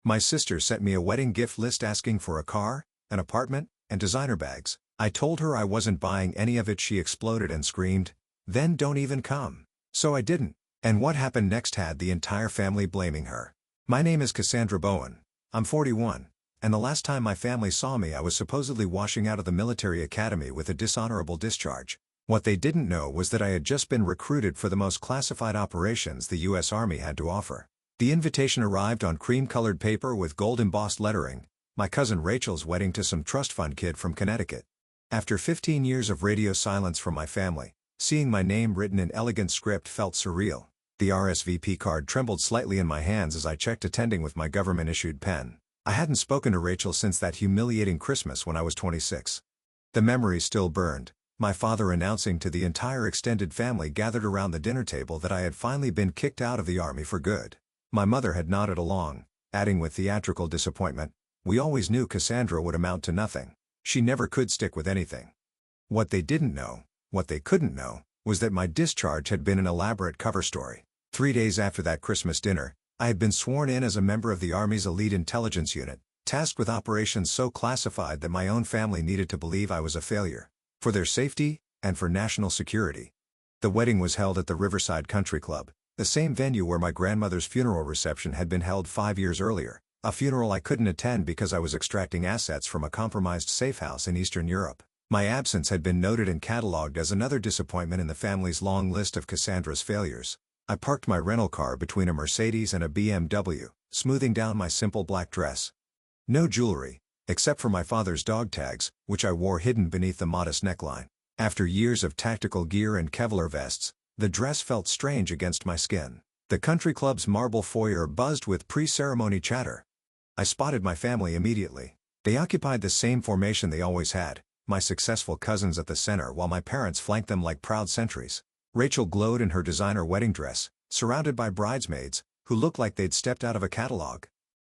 My sister sent me a wedding gift list asking for a car, an apartment, and designer bags. I told her I wasn't buying any of it. She exploded and screamed, "Then don't even come." So I didn't. And what happened next had the entire family blaming her. My name is Cassandra Bowen. I'm 41. And the last time my family saw me I was supposedly washing out of the military academy with a dishonorable discharge. What they didn't know was that I had just been recruited for the most classified operations the U.S. Army had to offer. The invitation arrived on cream-colored paper with gold-embossed lettering, my cousin Rachel's wedding to some trust fund kid from Connecticut. After 15 years of radio silence from my family, seeing my name written in elegant script felt surreal. The RSVP card trembled slightly in my hands as I checked attending with my government-issued pen. I hadn't spoken to Rachel since that humiliating Christmas when I was 26. The memory still burned, my father announcing to the entire extended family gathered around the dinner table that I had finally been kicked out of the Army for good. My mother had nodded along, adding with theatrical disappointment, "We always knew Cassandra would amount to nothing. She never could stick with anything." What they didn't know, what they couldn't know, was that my discharge had been an elaborate cover story. 3 days after that Christmas dinner, I had been sworn in as a member of the Army's elite intelligence unit, tasked with operations so classified that my own family needed to believe I was a failure. For their safety, and for national security. The wedding was held at the Riverside Country Club, the same venue where my grandmother's funeral reception had been held 5 years earlier, a funeral I couldn't attend because I was extracting assets from a compromised safe house in Eastern Europe. My absence had been noted and catalogued as another disappointment in the family's long list of Cassandra's failures. I parked my rental car between a Mercedes and a BMW, smoothing down my simple black dress. No jewelry, except for my father's dog tags, which I wore hidden beneath the modest neckline. After years of tactical gear and Kevlar vests, the dress felt strange against my skin. The country club's marble foyer buzzed with pre-ceremony chatter. I spotted my family immediately. They occupied the same formation they always had, my successful cousins at the center while my parents flanked them like proud sentries. Rachel glowed in her designer wedding dress, surrounded by bridesmaids, who looked like they'd stepped out of a catalog.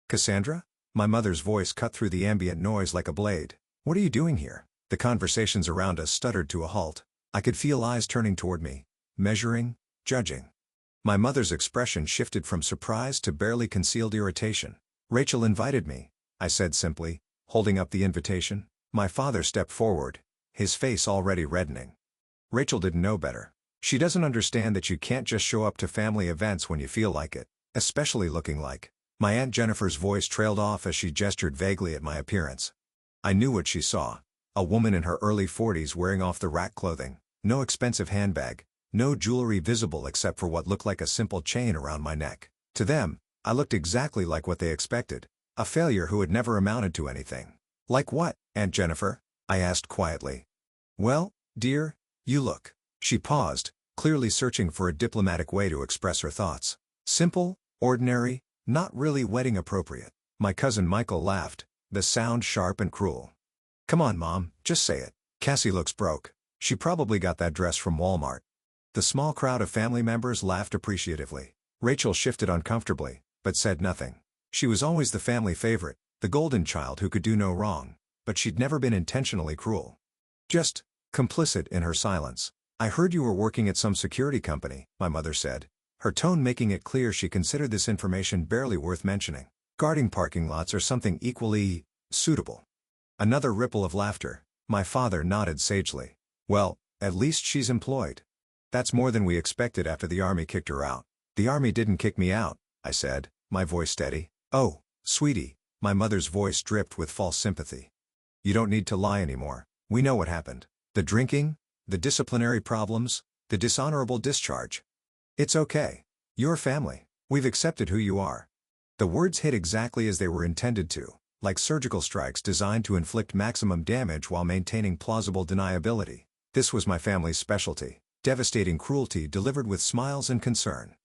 "Cassandra?" My mother's voice cut through the ambient noise like a blade. "What are you doing here?" The conversations around us stuttered to a halt. I could feel eyes turning toward me, measuring, judging. My mother's expression shifted from surprise to barely concealed irritation. "Rachel invited me," I said simply, holding up the invitation. My father stepped forward, his face already reddening. "Rachel didn't know better. She doesn't understand that you can't just show up to family events when you feel like it, especially looking like." My Aunt Jennifer's voice trailed off as she gestured vaguely at my appearance. I knew what she saw. A woman in her early 40s wearing off-the-rack clothing, no expensive handbag, no jewelry visible except for what looked like a simple chain around my neck. To them, I looked exactly like what they expected, a failure who had never amounted to anything. "Like what, Aunt Jennifer?" I asked quietly. "Well, dear, you look." She paused, clearly searching for a diplomatic way to express her thoughts. "Simple, ordinary, not really wedding appropriate." My cousin Michael laughed, the sound sharp and cruel. "Come on, Mom, just say it. Cassie looks broke. She probably got that dress from Walmart." The small crowd of family members laughed appreciatively. Rachel shifted uncomfortably, but said nothing. She was always the family favorite, the golden child who could do no wrong, but she'd never been intentionally cruel. Just complicit in her silence. "I heard you were working at some security company," my mother said, her tone making it clear she considered this information barely worth mentioning. "Guarding parking lots or something equally suitable." Another ripple of laughter. My father nodded sagely. "Well, at least she's employed. That's more than we expected after the Army kicked her out." "The Army didn't kick me out," I said, my voice steady. "Oh, sweetie," my mother's voice dripped with false sympathy. "You don't need to lie anymore. We know what happened. The drinking, the disciplinary problems, the dishonorable discharge. It's okay. You're family. We've accepted who you are." The words hit exactly as they were intended to, like surgical strikes designed to inflict maximum damage while maintaining plausible deniability. This was my family's specialty, devastating cruelty delivered with smiles and concern.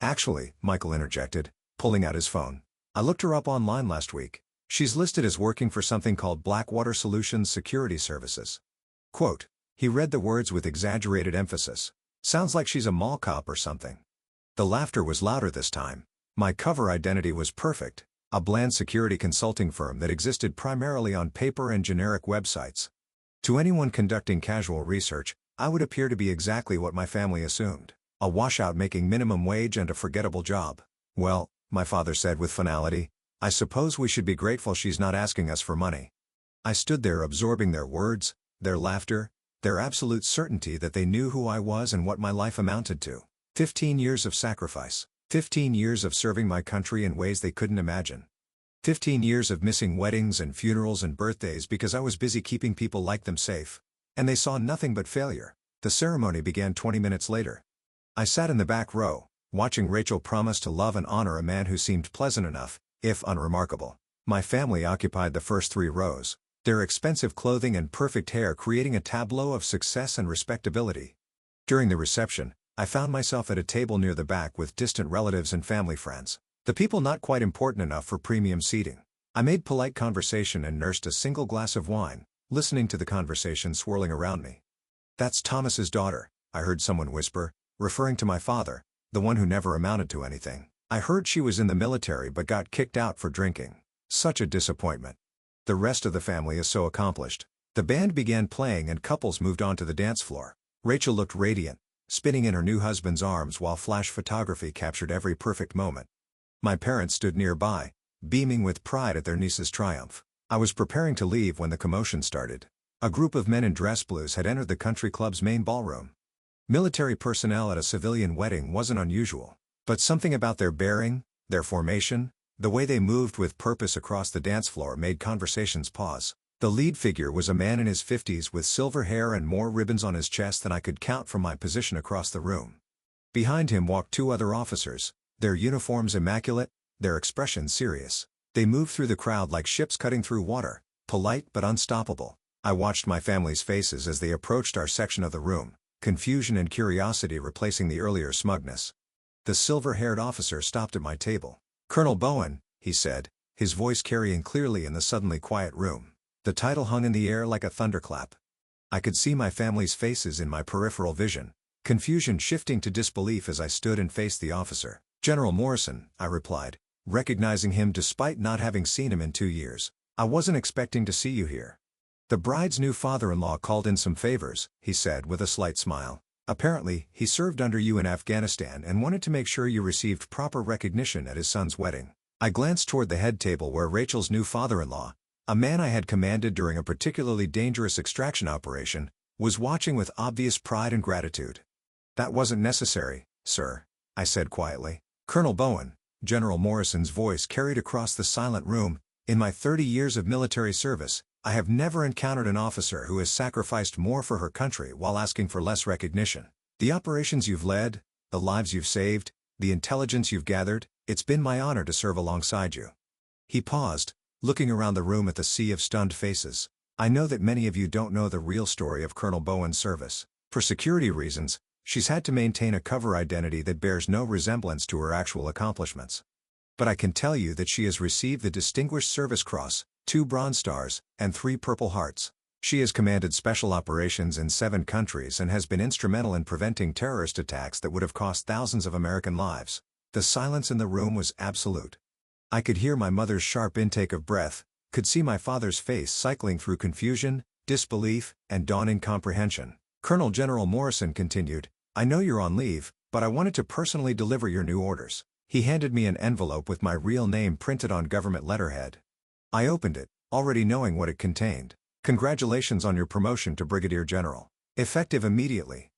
"Actually," Michael interjected, pulling out his phone, "I looked her up online last week. She's listed as working for something called Blackwater Solutions Security Services." Quote. He read the words with exaggerated emphasis. "Sounds like she's a mall cop or something." The laughter was louder this time. My cover identity was perfect, a bland security consulting firm that existed primarily on paper and generic websites. To anyone conducting casual research, I would appear to be exactly what my family assumed, a washout making minimum wage and a forgettable job. "Well," my father said with finality, I suppose we should be grateful she's not asking us for money. I stood there absorbing their words, their laughter, their absolute certainty that they knew who I was and what my life amounted to. 15 years of sacrifice. 15 years of serving my country in ways they couldn't imagine. 15 years of missing weddings and funerals and birthdays because I was busy keeping people like them safe. And they saw nothing but failure. The ceremony began 20 minutes later. I sat in the back row, watching Rachel promise to love and honor a man who seemed pleasant enough, if unremarkable. My family occupied the first 3 rows, their expensive clothing and perfect hair creating a tableau of success and respectability. During the reception, I found myself at a table near the back with distant relatives and family friends. The people not quite important enough for premium seating. I made polite conversation and nursed a single glass of wine, listening to the conversation swirling around me. "That's Thomas's daughter," I heard someone whisper, referring to my father, the one who never amounted to anything. "I heard she was in the military but got kicked out for drinking. Such a disappointment. The rest of the family is so accomplished." The band began playing and couples moved on to the dance floor. Rachel looked radiant, spinning in her new husband's arms while flash photography captured every perfect moment. My parents stood nearby, beaming with pride at their niece's triumph. I was preparing to leave when the commotion started. A group of men in dress blues had entered the country club's main ballroom. Military personnel at a civilian wedding wasn't unusual, but something about their bearing, their formation, the way they moved with purpose across the dance floor made conversations pause. The lead figure was a man in his 50s with silver hair and more ribbons on his chest than I could count from my position across the room. Behind him walked 2 other officers, their uniforms immaculate, their expressions serious. They moved through the crowd like ships cutting through water, polite but unstoppable. I watched my family's faces as they approached our section of the room, confusion and curiosity replacing the earlier smugness. The silver-haired officer stopped at my table. "Colonel Bowen," he said, his voice carrying clearly in the suddenly quiet room. The title hung in the air like a thunderclap. I could see my family's faces in my peripheral vision, confusion shifting to disbelief as I stood and faced the officer. "General Morrison," I replied, recognizing him despite not having seen him in 2 years. "I wasn't expecting to see you here." "The bride's new father-in-law called in some favors," he said with a slight smile. "Apparently, he served under you in Afghanistan and wanted to make sure you received proper recognition at his son's wedding." I glanced toward the head table where Rachel's new father-in-law, a man I had commanded during a particularly dangerous extraction operation, was watching with obvious pride and gratitude. "That wasn't necessary, sir," I said quietly. "Colonel Bowen," General Morrison's voice carried across the silent room, "in my 30 years of military service, I have never encountered an officer who has sacrificed more for her country while asking for less recognition. The operations you've led, the lives you've saved, the intelligence you've gathered, it's been my honor to serve alongside you." He paused, looking around the room at the sea of stunned faces. "I know that many of you don't know the real story of Colonel Bowen's service. For security reasons, she's had to maintain a cover identity that bears no resemblance to her actual accomplishments. But I can tell you that she has received the Distinguished Service Cross, 2 Bronze Stars, and 3 Purple Hearts. She has commanded special operations in 7 countries and has been instrumental in preventing terrorist attacks that would have cost thousands of American lives." The silence in the room was absolute. I could hear my mother's sharp intake of breath, could see my father's face cycling through confusion, disbelief, and dawning comprehension. Colonel General Morrison continued, "I know you're on leave, but I wanted to personally deliver your new orders." He handed me an envelope with my real name printed on government letterhead. I opened it, already knowing what it contained. "Congratulations on your promotion to Brigadier General. Effective immediately.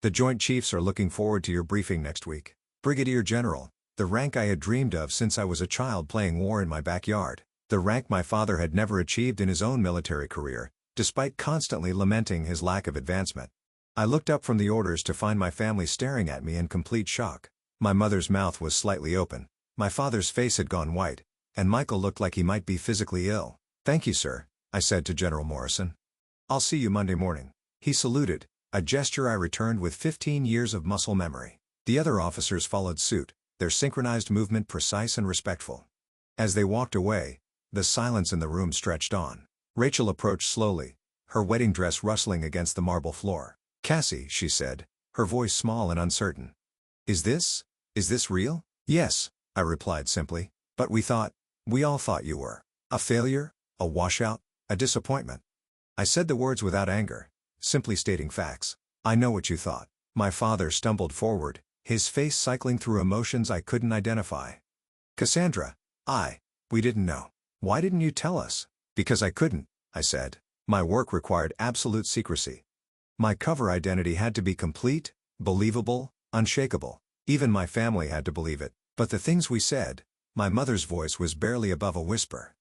The Joint Chiefs are looking forward to your briefing next week." Brigadier General, the rank I had dreamed of since I was a child playing war in my backyard. The rank my father had never achieved in his own military career, despite constantly lamenting his lack of advancement. I looked up from the orders to find my family staring at me in complete shock. My mother's mouth was slightly open, my father's face had gone white, and Michael looked like he might be physically ill. "Thank you, sir," I said to General Morrison. "I'll see you Monday morning." He saluted, a gesture I returned with 15 years of muscle memory. The other officers followed suit, their synchronized movement precise and respectful. As they walked away, the silence in the room stretched on. Rachel approached slowly, her wedding dress rustling against the marble floor. "Cassie," she said, her voice small and uncertain. Is this real?" "Yes," I replied simply, "but we all thought you were a failure, a washout, a disappointment." I said the words without anger, simply stating facts. "I know what you thought." My father stumbled forward, his face cycling through emotions I couldn't identify. "Cassandra, We didn't know. Why didn't you tell us? Because I couldn't, I said. My work required absolute secrecy. My cover identity had to be complete, believable, unshakable. Even my family had to believe it. But the things we said, my mother's voice was barely above a whisper.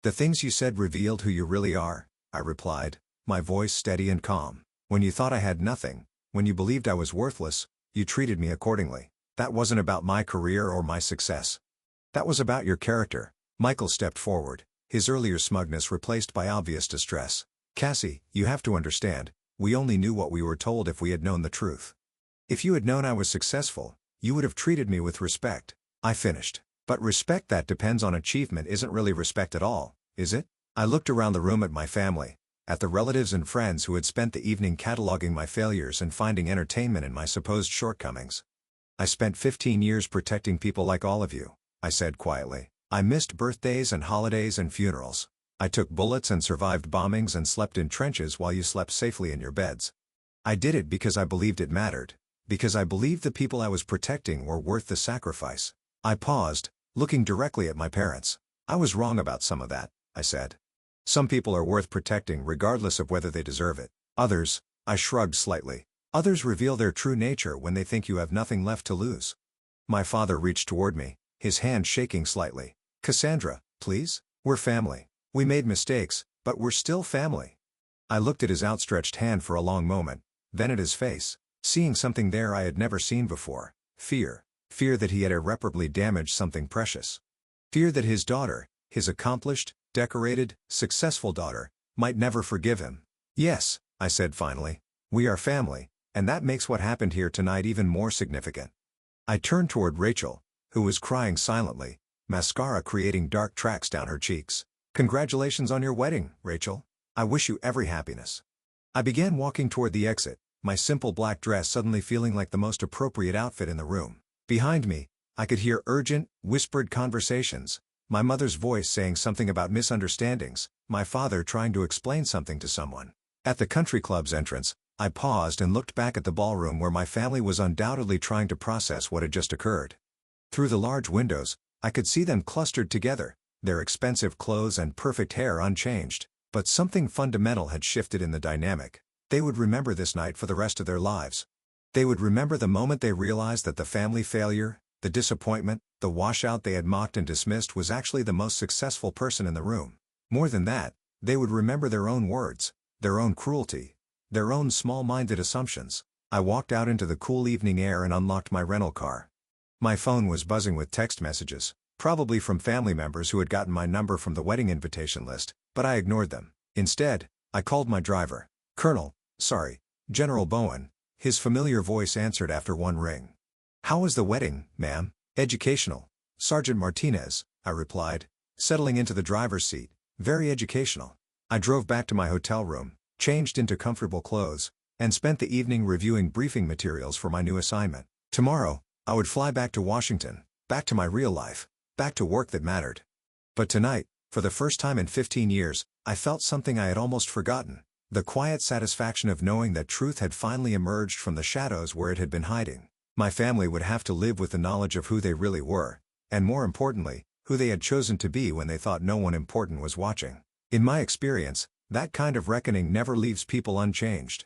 The things you said revealed who you really are, I replied, my voice steady and calm. When you thought I had nothing, when you believed I was worthless, you treated me accordingly. That wasn't about my career or my success. That was about your character. Michael stepped forward, his earlier smugness replaced by obvious distress. Cassie, you have to understand, we only knew what we were told if we had known the truth. If you had known I was successful, you would have treated me with respect. I finished. But respect that depends on achievement isn't really respect at all, is it? I looked around the room at my family, at the relatives and friends who had spent the evening cataloging my failures and finding entertainment in my supposed shortcomings. I spent 15 years protecting people like all of you, I said quietly. I missed birthdays and holidays and funerals. I took bullets and survived bombings and slept in trenches while you slept safely in your beds. I did it because I believed it mattered, because I believed the people I was protecting were worth the sacrifice. I paused, looking directly at my parents. I was wrong about some of that, I said. Some people are worth protecting regardless of whether they deserve it. Others, I shrugged slightly. Others reveal their true nature when they think you have nothing left to lose. My father reached toward me, his hand shaking slightly. Cassandra, please? We're family. We made mistakes, but we're still family. I looked at his outstretched hand for a long moment, then at his face, seeing something there I had never seen before. Fear. Fear that he had irreparably damaged something precious. Fear that his daughter, his accomplished, decorated, successful daughter, might never forgive him. Yes, I said finally. We are family, and that makes what happened here tonight even more significant. I turned toward Rachel, who was crying silently, mascara creating dark tracks down her cheeks. Congratulations on your wedding, Rachel. I wish you every happiness. I began walking toward the exit, my simple black dress suddenly feeling like the most appropriate outfit in the room. Behind me, I could hear urgent, whispered conversations, my mother's voice saying something about misunderstandings, my father trying to explain something to someone. At the country club's entrance, I paused and looked back at the ballroom where my family was undoubtedly trying to process what had just occurred. Through the large windows, I could see them clustered together, their expensive clothes and perfect hair unchanged, but something fundamental had shifted in the dynamic. They would remember this night for the rest of their lives. They would remember the moment they realized that the family failure, the disappointment, the washout they had mocked and dismissed was actually the most successful person in the room. More than that, they would remember their own words, their own cruelty, their own small-minded assumptions. I walked out into the cool evening air and unlocked my rental car. My phone was buzzing with text messages, probably from family members who had gotten my number from the wedding invitation list, but I ignored them. Instead, I called my driver. General Bowen, his familiar voice answered after one ring. How was the wedding, ma'am? Educational. Sergeant Martinez, I replied, settling into the driver's seat. Very educational. I drove back to my hotel room, changed into comfortable clothes, and spent the evening reviewing briefing materials for my new assignment. Tomorrow, I would fly back to Washington, back to my real life, back to work that mattered. But tonight, for the first time in 15 years, I felt something I had almost forgotten. The quiet satisfaction of knowing that truth had finally emerged from the shadows where it had been hiding. My family would have to live with the knowledge of who they really were, and more importantly, who they had chosen to be when they thought no one important was watching. In my experience, that kind of reckoning never leaves people unchanged.